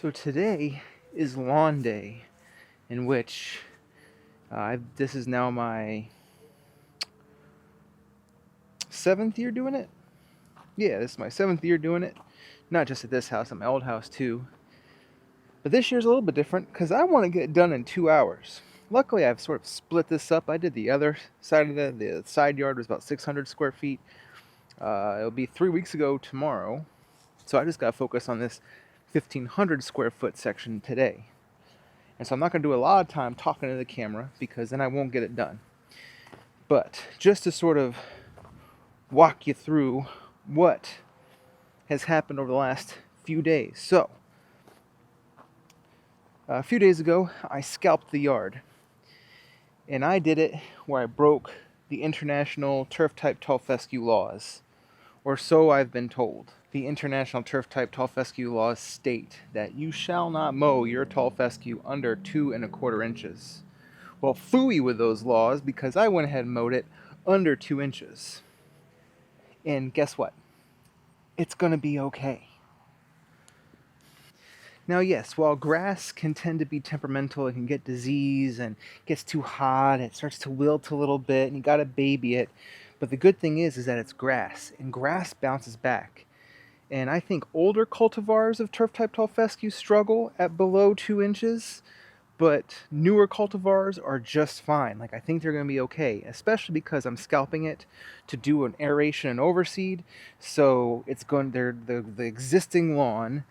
So today is lawn day, in which this is now my 7th year doing it. Yeah, this is my 7th year doing it. Not just at this house, at my old house too. But this year's a little bit different because I want to get it done in 2 hours. Luckily, I've sort of split this up. I did the other side of the side yard was about 600 square feet. It'll be 3 weeks ago tomorrow. So I just got to focus on this 1,500 square foot section today. And so I'm not going to do a lot of time talking to the camera because then I won't get it done. But just to sort of walk you through what has happened over the last few days. So, a few days ago, I scalped the yard. And I did it where I broke the international turf type tall fescue laws. Or so I've been told. The international turf type tall fescue laws state that you shall not mow your tall fescue under 2¼ inches. Well, phooey with those laws because I went ahead and mowed it under 2 inches. And guess what? It's going to be okay. Now, yes, while grass can tend to be temperamental, it can get disease and gets too hot, it starts to wilt a little bit, and you got to baby it. But the good thing is that it's grass, and grass bounces back. And I think older cultivars of turf type tall fescue struggle at below 2 inches, but newer cultivars are just fine. Like, I think they're going to be okay, especially because I'm scalping it to do an aeration and overseed. So it's going the existing lawn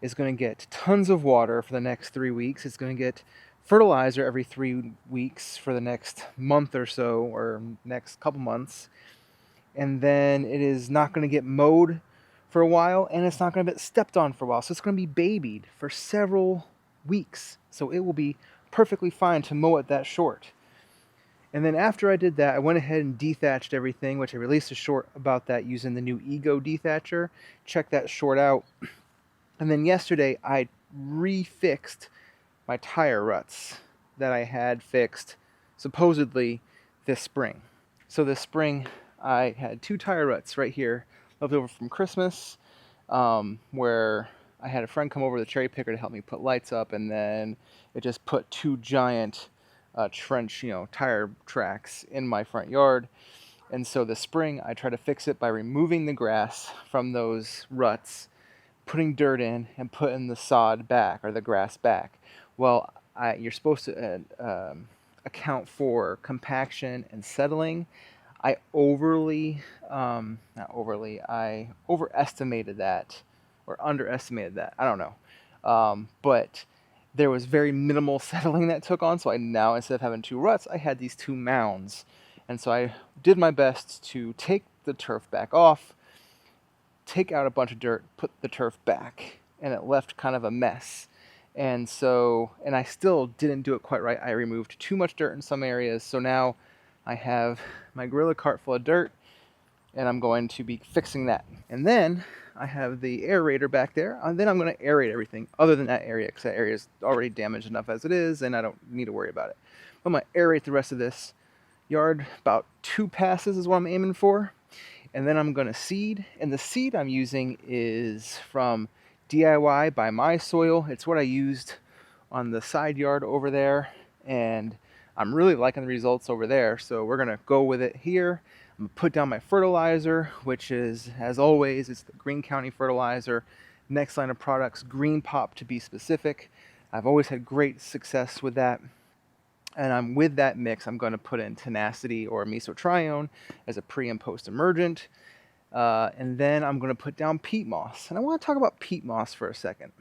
is going to get tons of water for the next 3 weeks. It's going to get fertilizer every 3 weeks for the next month or so, or next couple months. And then it is not going to get mowed for a while, and it's not going to get stepped on for a while. So it's going to be babied for several weeks. So it will be perfectly fine to mow it that short. And then after I did that, I went ahead and dethatched everything, which I released a short about that using the new Ego dethatcher. Check that short out. And then yesterday, I refixed my tire ruts that I had fixed supposedly this spring. So this spring, I had 2 tire ruts right here left over from Christmas, where I had a friend come over with a cherry picker to help me put lights up, and then it just put 2 giant trench, tire tracks in my front yard. And so this spring, I tried to fix it by removing the grass from those ruts, putting dirt in, and putting the sod back, or the grass back. Well, you're supposed to account for compaction and settling. I I overestimated that, or underestimated that. I don't know. But there was very minimal settling that took on, so I now, instead of having 2 ruts, I had these 2 mounds. And so I did my best to take the turf back off, take out a bunch of dirt, put the turf back, and it left kind of a mess. And I still didn't do it quite right. I removed too much dirt in some areas, so now I have my gorilla cart full of dirt, and I'm going to be fixing that. And then I have the aerator back there, and then I'm going to aerate everything other than that area, because that area is already damaged enough as it is, and I don't need to worry about it. I'm going to aerate the rest of this yard. About 2 passes is what I'm aiming for. And then I'm going to seed, and the seed I'm using is from DIY by My Soil. It's what I used on the side yard over there, and I'm really liking the results over there, so we're going to go with it here. I'm going to put down my fertilizer, which is, as always, it's the Green County fertilizer. Next line of products, Green Pop to be specific. I've always had great success with that. And with that mix, I'm going to put in tenacity or mesotrione as a pre and post emergent. And then I'm going to put down peat moss. And I want to talk about peat moss for a second.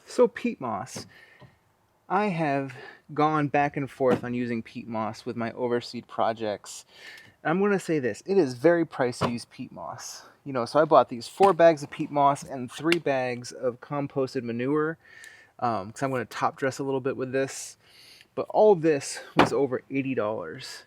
So peat moss. I have gone back and forth on using peat moss with my overseed projects. I'm going to say this, it is very pricey to use peat moss. So I bought these 4 bags of peat moss and 3 bags of composted manure, because I'm going to top dress a little bit with this. But all of this was over $80.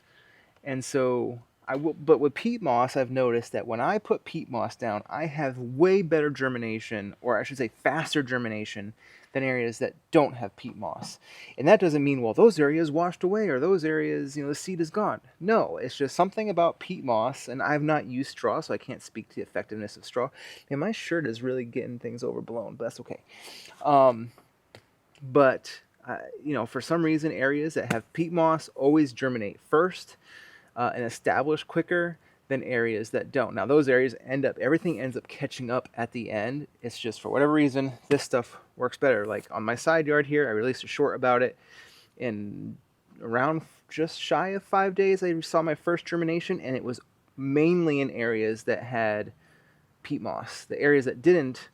And so but with peat moss, I've noticed that when I put peat moss down, I have way better germination, or I should say faster germination, than areas that don't have peat moss. And that doesn't mean, well, those areas washed away or those areas, the seed is gone. No, it's just something about peat moss, and I've not used straw, so I can't speak to the effectiveness of straw. And my shirt is really getting things overblown, but that's okay. But for some reason, areas that have peat moss always germinate first and establish quicker than areas that don't. Now, those areas everything ends up catching up at the end. It's just for whatever reason, this stuff works better. Like on my side yard here, I released a short about it. In around just shy of 5 days, I saw my first germination, and it was mainly in areas that had peat moss. The areas that didn't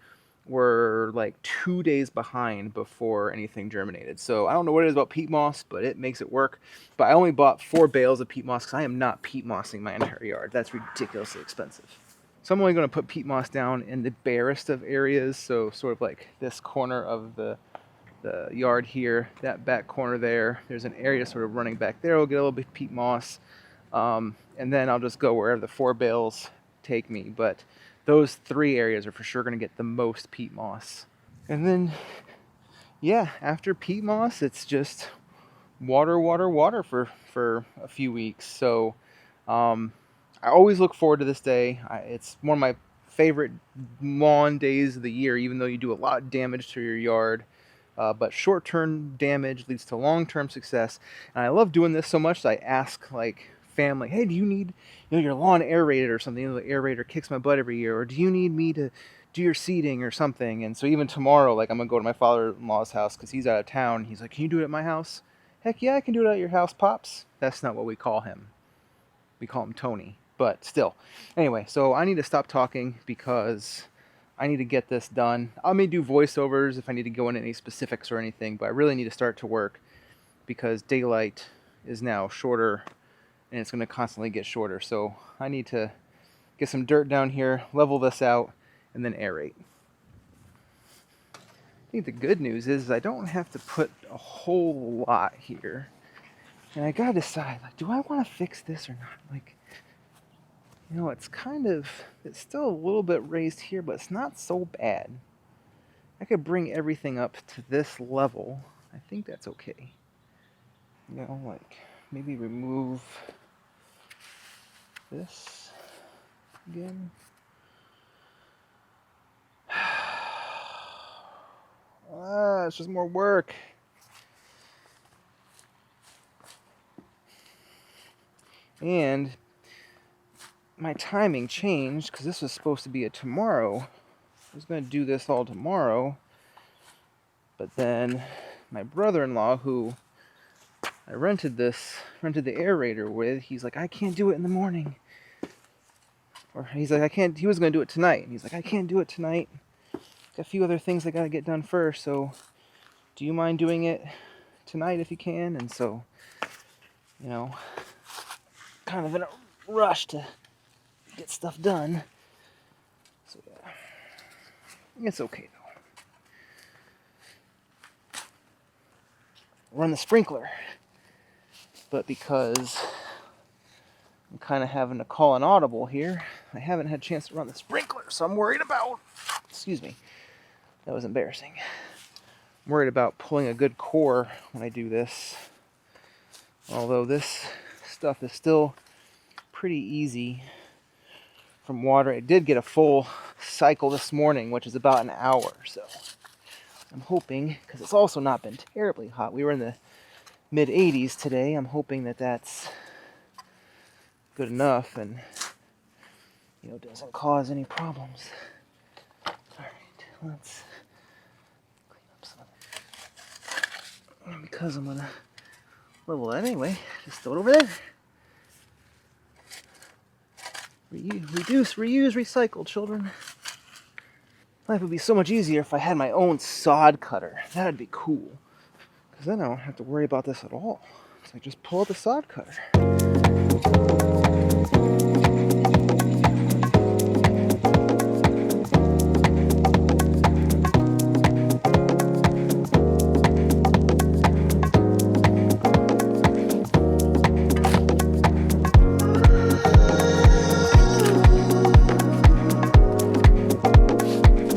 were like 2 days behind before anything germinated. So I don't know what it is about peat moss, but it makes it work. But I only bought 4 bales of peat moss because I am not peat mossing my entire yard. That's ridiculously expensive. So I'm only going to put peat moss down in the barest of areas. So sort of like this corner of the yard here, that back corner there. There's an area sort of running back there. We'll get a little bit of peat moss. And then I'll just go wherever the 4 bales take me. But those 3 areas are for sure going to get the most peat moss. And then, yeah, after peat moss, it's just water for a few weeks. So I always look forward to this day. It's one of my favorite lawn days of the year, even though you do a lot of damage to your yard. But short-term damage leads to long-term success. And I love doing this so much that I ask, family, hey, do you need your lawn aerated or something? The aerator kicks my butt every year. Or do you need me to do your seeding or something? And so even tomorrow, I'm gonna go to my father-in-law's house because he's out of town. He's like, can you do it at my house? Heck yeah, I can do it at your house, Pops. That's not what we call him. We call him Tony, but still. Anyway, so I need to stop talking because I need to get this done. I may do voiceovers if I need to go into any specifics or anything, but I really need to start to work because daylight is now shorter and it's going to constantly get shorter. So I need to get some dirt down here, level this out, and then aerate. I think the good news is I don't have to put a whole lot here. And I gotta decide, do I want to fix this or not? It's still a little bit raised here, but it's not so bad. I could bring everything up to this level. I think that's okay. Maybe remove this again. It's just more work. And my timing changed because this was supposed to be a tomorrow. I was going to do this all tomorrow. But then my brother-in-law, who I rented the aerator with, he's like, I can't do it in the morning. Or he's like, he was going to do it tonight. And he's like, I can't do it tonight. Got a few other things I got to get done first. So do you mind doing it tonight if you can? And so, kind of in a rush to get stuff done. So yeah, it's okay though. Run the sprinkler, but because I'm kind of having to call an audible here, I haven't had a chance to run the sprinkler, so I'm worried about, excuse me, that was embarrassing. I'm worried about pulling a good core when I do this, although this stuff is still pretty easy from water. It did get a full cycle this morning, which is about an hour, so I'm hoping, because it's also not been terribly hot. We were in the mid 80s today. I'm hoping that that's good enough and doesn't cause any problems. All right, let's clean up some of that. Because I'm gonna level that anyway, just throw it over there. Reduce, reuse, recycle, children. Life would be so much easier if I had my own sod cutter. That'd be cool. Because then I don't have to worry about this at all. So I just pull out the sod cutter.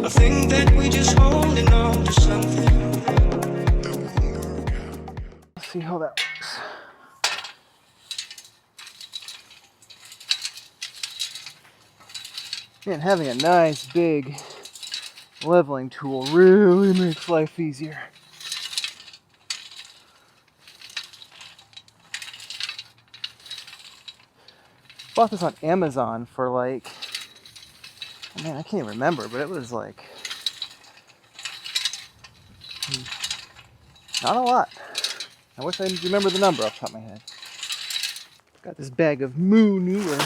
I think that we're just holding on to something. Man, having a nice big leveling tool really makes life easier. Bought this on Amazon for like, man, I can't even remember, but it was like not a lot. I wish I remember the number off the top of my head. Got this bag of manure.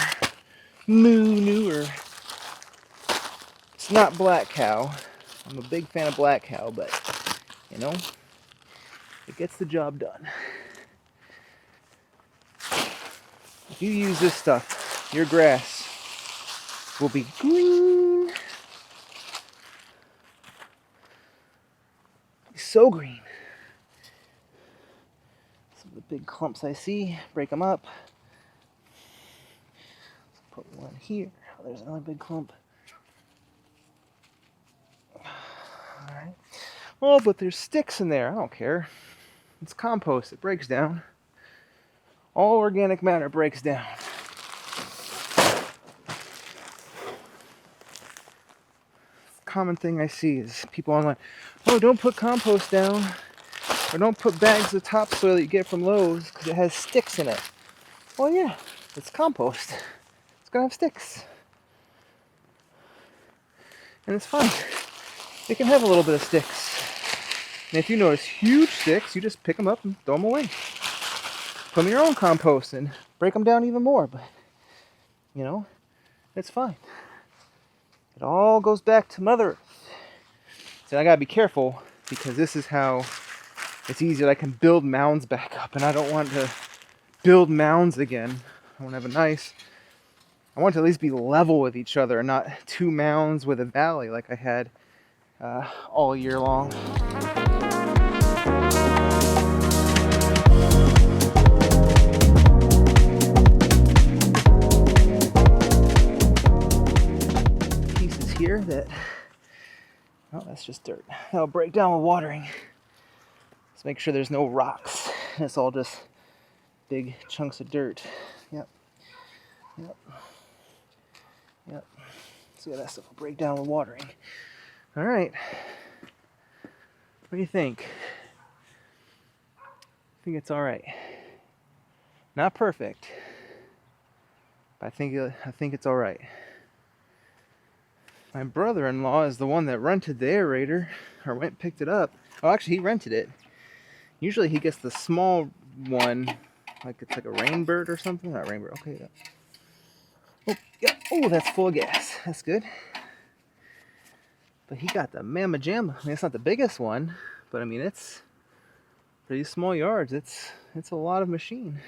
It's not black cow. I'm a big fan of black cow, but you know, it gets the job done. If you use this stuff, your grass will be green. So green. Some of the big clumps I see, break them up. Put one here. Oh, there's another big clump. Alright. Oh, but there's sticks in there. I don't care. It's compost. It breaks down. All organic matter breaks down. Common thing I see is people online, oh, don't put compost down, or don't put bags of topsoil that you get from Lowe's because it has sticks in it. Well, yeah, it's compost. It's gonna have sticks. And it's fine. It can have a little bit of sticks. And if you notice huge sticks, you just pick them up and throw them away. Put them in your own compost and break them down even more, but you know, it's fine. It all goes back to Mother Earth. So I gotta be careful because this is how it's easy that I can build mounds back up, and I don't want to build mounds again. I want to have I want to at least be level with each other and not two mounds with a valley like I had all year long. Here that, oh, that's just dirt. That'll break down with watering. Let's make sure there's no rocks. It's all just big chunks of dirt. Yep. So yeah, that stuff will break down with watering. All right. What do you think? I think it's all right. Not perfect, but I think it's all right. My brother-in-law is the one that rented the aerator, or went and picked it up. Oh, actually, he rented it. Usually he gets the small one, like it's like a Rainbird or something. Not Rainbird, okay. Yeah. Oh, yeah. Oh, that's full of gas. That's good. But he got the Mamma Jamma. I mean, it's not the biggest one, but I mean, it's pretty small yards. It's a lot of machine.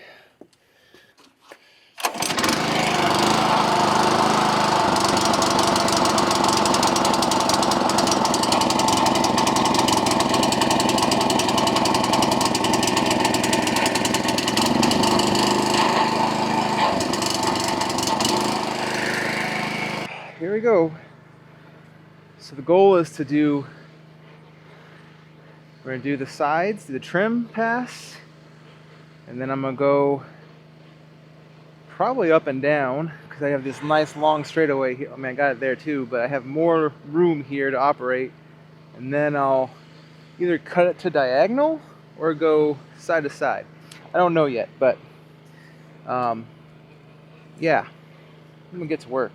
Here we go. So the goal is we're going to do the sides, do the trim pass, and then I'm going to go probably up and down because I have this nice long straightaway here. I mean, I got it there too, but I have more room here to operate, and then I'll either cut it to diagonal or go side to side. I don't know yet, but yeah, I'm going to get to work.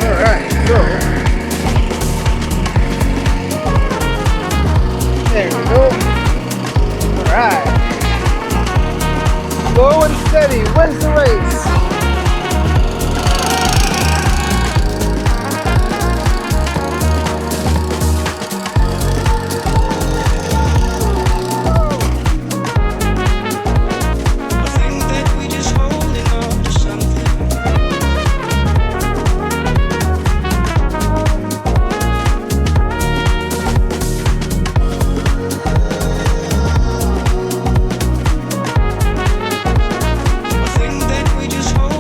Alright, so there we go. Alright. Slow and steady wins the race. I think that we just hold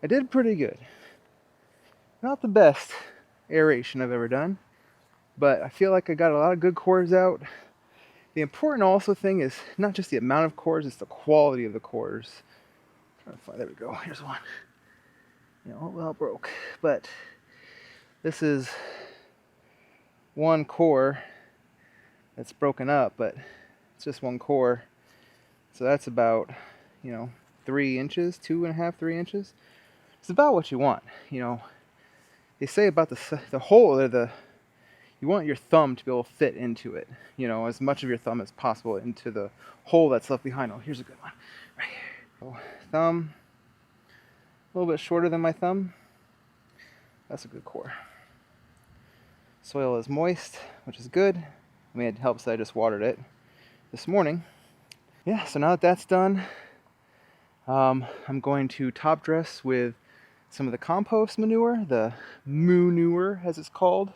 I did pretty good. Not the best aeration I've ever done, but I feel like I got a lot of good cores out. The important also thing is not just the amount of cores, it's the quality of the cores. There we go, here's one. Well, broke, but this is one core that's broken up, but it's just one core. So that's about, 3 inches, 2.5, 3 inches. It's about what you want. They say about the hole, or you want your thumb to be able to fit into it. As much of your thumb as possible into the hole that's left behind. Oh, here's a good one, right here. So, thumb, a little bit shorter than my thumb. That's a good core. Soil is moist, which is good. I mean, it helps that I just watered it this morning. Yeah, so now that that's done, I'm going to top dress with some of the compost manure, the manure as it's called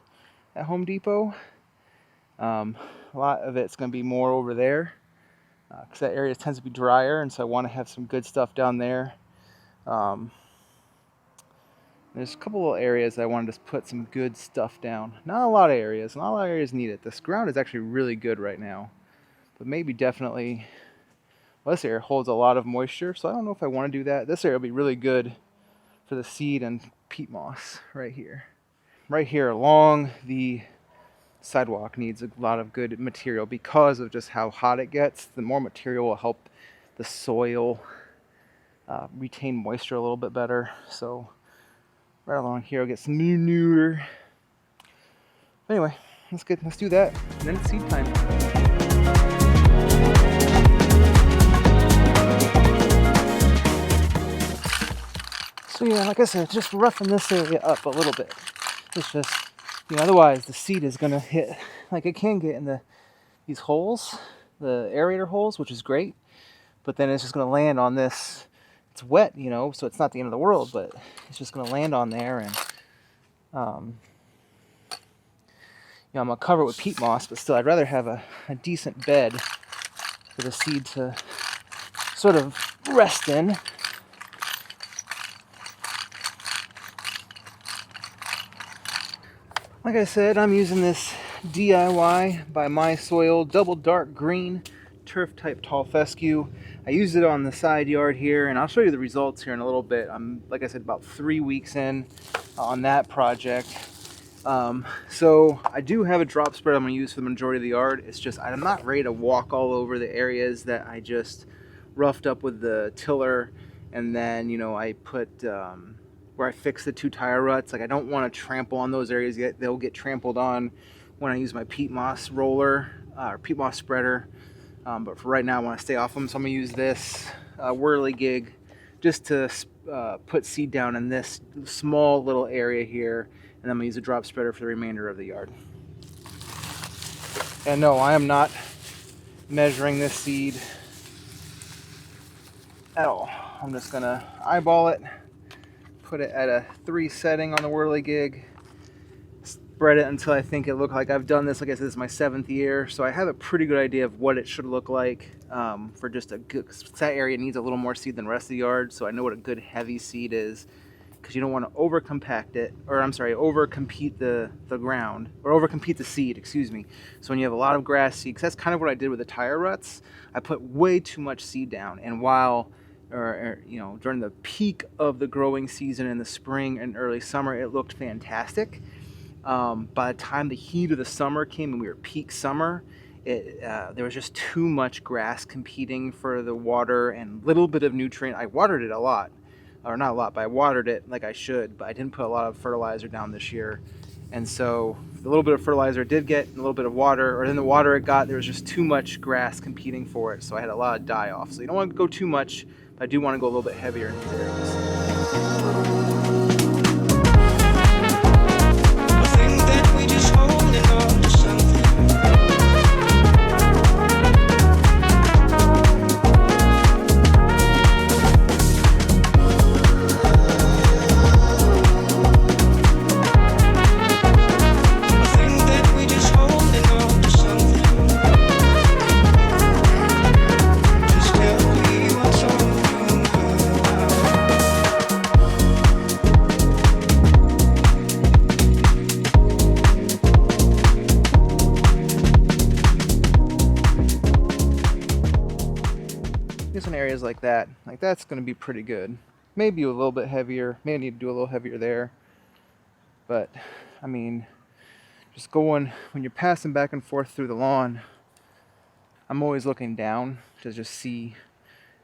at Home Depot. A lot of it's going to be more over there because that area tends to be drier, and so I want to have some good stuff down there. There's a couple of areas I want to just put some good stuff down. Not a lot of areas. Not a lot of areas need it. This ground is actually really good right now. But maybe definitely, well, this area holds a lot of moisture, so I don't know if I want to do that. This area will be really good for the seed and peat moss right here. Right here along the sidewalk needs a lot of good material because of just how hot it gets. The more material will help the soil retain moisture a little bit better. So right along here, I'll get some manure. Anyway, let's do that, and then it's seed time. So yeah, like I said, just roughing this area up a little bit. It's just, otherwise the seed is gonna hit, like it can get in these holes, the aerator holes, which is great, but then it's just gonna land on this. It's wet, so it's not the end of the world, but it's just gonna land on there, and I'm gonna cover it with peat moss, but still, I'd rather have a decent bed for the seed to sort of rest in. Like I said, I'm using this DIY by My Soil double dark green turf type tall fescue. I used it on the side yard here, and I'll show you the results here in a little bit. I'm, like I said, about 3 weeks in on that project. So I do have a drop spread I'm going to use for the majority of the yard. It's just I'm not ready to walk all over the areas that I just roughed up with the tiller, and then I put where I fixed the 2 tire ruts. Like, I don't want to trample on those areas yet. They'll get trampled on when I use my peat moss roller or peat moss spreader. But for right now, I want to stay off them, so I'm going to use this whirligig just to put seed down in this small little area here, and I'm going to use a drop spreader for the remainder of the yard. And no, I am not measuring this seed at all. I'm just going to eyeball it, put it at a 3 setting on the whirligig, spread it until I think it looks like I've done this. Like I said, this is my 7th year, so I have a pretty good idea of what it should look like for just a good, that area needs a little more seed than the rest of the yard, so I know what a good heavy seed is, because you don't want to over compact it, or I'm sorry, over compete the ground, or over compete the seed, excuse me. So when you have a lot of grass seed, because that's kind of what I did with the tire ruts, I put way too much seed down, and while during the peak of the growing season in the spring and early summer, it looked fantastic. By the time the heat of the summer came and we were peak summer, there was just too much grass competing for the water and little bit of nutrient. I watered it a lot, or not a lot, but I watered it like I should, but I didn't put a lot of fertilizer down this year. And so the little bit of fertilizer it did get, and a little bit of water, or in the water it got, there was just too much grass competing for it, so I had a lot of die off. So you don't want to go too much, but I do want to go a little bit heavier in these areas. in areas like that, like that's going to be pretty good. Maybe a little bit heavier, may need to do a little heavier there. But I mean, just going, when you're passing back and forth through the lawn, I'm always looking down to just see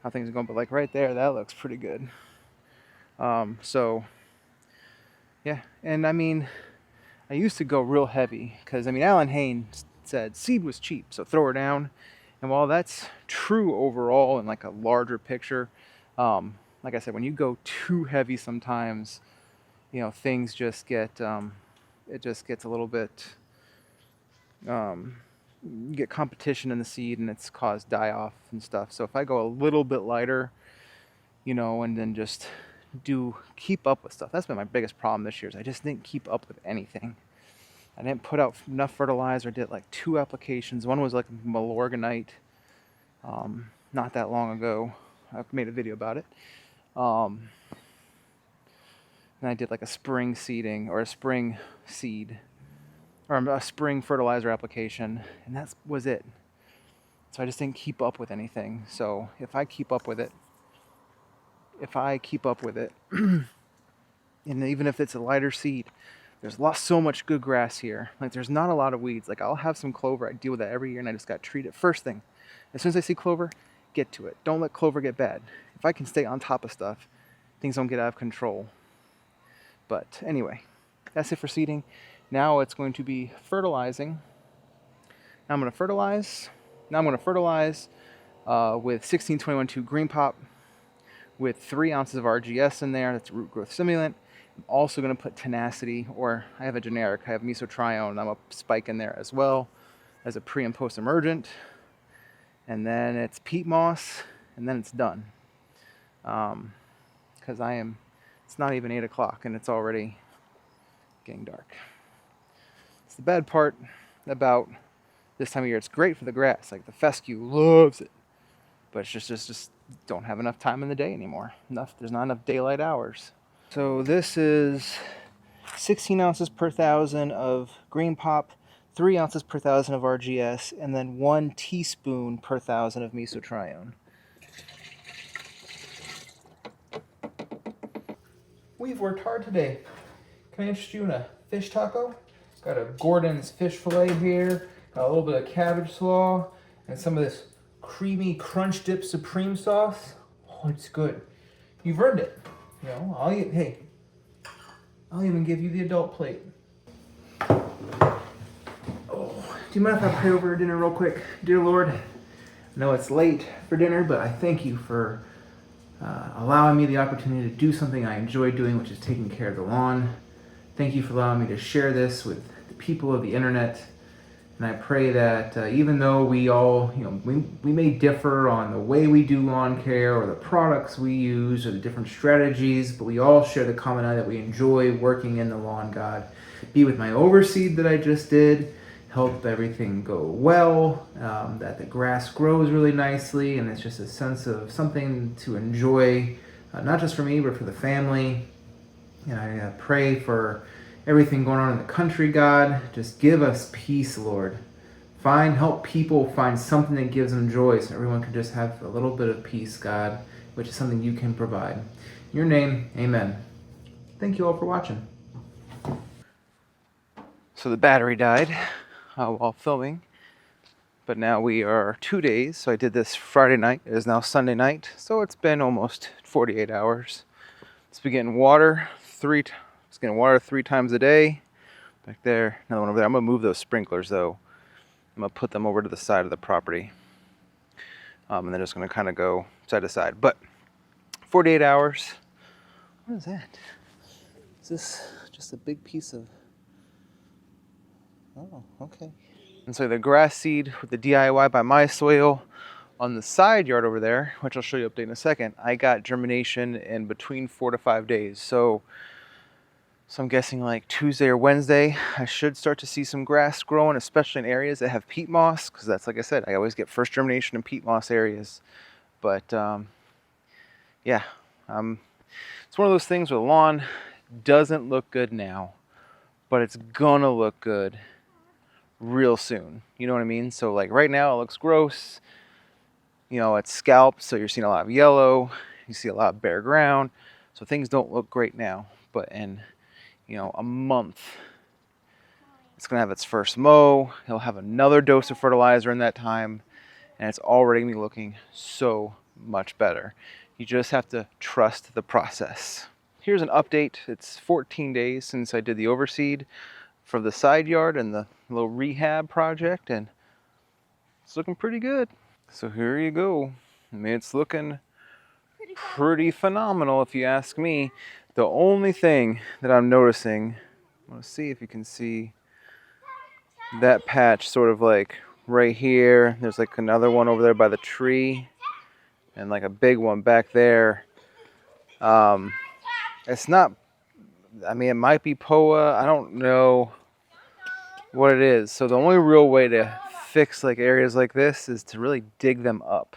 how things are going. But like right there, that looks pretty good. So yeah, and I mean, I used to go real heavy because I mean, Alan Haynes said seed was cheap, so throw her down. And while that's true overall in like a larger picture, like I said, when you go too heavy sometimes, you know, things just get, it just gets a little bit, you get competition in the seed and it's caused die off and stuff. So if I go a little bit lighter, you know, and then just keep up with stuff. That's been my biggest problem this year is I just didn't keep up with anything. I didn't put out enough fertilizer. I did like 2 applications. One was like malorganite, not that long ago. I've made a video about it. And I did like a spring seeding or a spring seed or a spring fertilizer application, and that was it. So I just didn't keep up with anything. So if I keep up with it, and even if it's a lighter seed, there's so much good grass here. Like there's not a lot of weeds. Like I'll have some clover. I deal with that every year, and I just got to treat it first thing. As soon as I see clover, get to it. Don't let clover get bad. If I can stay on top of stuff, things don't get out of control. But anyway, that's it for seeding. Now it's going to be fertilizing. Now I'm going to fertilize. Now I'm going to fertilize with 16-21-2 green pop with 3 ounces of RGS in there. That's root growth stimulant. I'm also going to put tenacity, or I have a generic. I have mesotrione. I'm going to spike in there as well as a pre and post emergent. And then it's peat moss, and then it's done. Because it's not even 8 o'clock and it's already getting dark. It's the bad part about this time of year. It's great for the grass. Like the fescue loves it. But it's just don't have enough time in the day anymore. There's not enough daylight hours. So this is 16 ounces per 1,000 of green pop, 3 ounces per 1,000 of RGS, and then 1 teaspoon per 1,000 of mesotrione. We've worked hard today. Can I interest you in a fish taco? Got a Gordon's fish fillet here, got a little bit of cabbage slaw, and some of this creamy crunch dip supreme sauce. Oh, it's good. You've earned it. You know, I'll even give you the adult plate. Oh, do you mind if I pray over dinner real quick? Dear Lord, I know it's late for dinner, but I thank you for allowing me the opportunity to do something I enjoy doing, which is taking care of the lawn. Thank you for allowing me to share this with the people of the internet. And I pray that even though we all, you know, we may differ on the way we do lawn care or the products we use or the different strategies, but we all share the commonality that we enjoy working in the lawn, God. Be with my overseed that I just did. Help everything go well, that the grass grows really nicely, and it's just a sense of something to enjoy, not just for me, but for the family. And I pray for everything going on in the country, God. Just give us peace, Lord. Help people find something that gives them joy so everyone can just have a little bit of peace, God, which is something you can provide. In your name, amen. Thank you all for watching. So the battery died while filming, but now we are 2 days. So I did this Friday night. It is now Sunday night, so it's been almost 48 hours. It's been getting water 3 times a day. Back there, another one over there. I'm gonna move those sprinklers though. I'm gonna put them over to the side of the property, and they're just gonna kind of go side to side. But 48 hours. What is that? Is this just a big piece of? Oh, okay. And so the grass seed with the DIY by My Soil on the side yard over there, which I'll show you update in a second, I got germination in between 4 to 5 days. So I'm guessing like Tuesday or Wednesday, I should start to see some grass growing, especially in areas that have peat moss, because that's, like I said, I always get first germination in peat moss areas. But yeah, it's one of those things where the lawn doesn't look good now, but it's gonna look good real soon. You know what I mean? So like right now it looks gross. You know, it's scalped, so you're seeing a lot of yellow. You see a lot of bare ground. So things don't look great now. But in, you know, a month, it's going to have its first mow. He'll have another dose of fertilizer in that time. And it's already going to be looking so much better. You just have to trust the process. Here's an update. It's 14 days since I did the overseed for the side yard and the little rehab project, and it's looking pretty good. So here you go. I mean, it's looking pretty phenomenal if you ask me. The only thing that I'm noticing, let's see if you can see that patch sort of like right here. There's like another one over there by the tree and like a big one back there. It's not, I mean, it might be POA. I don't know what it is. So the only real way to fix like areas like this is to really dig them up.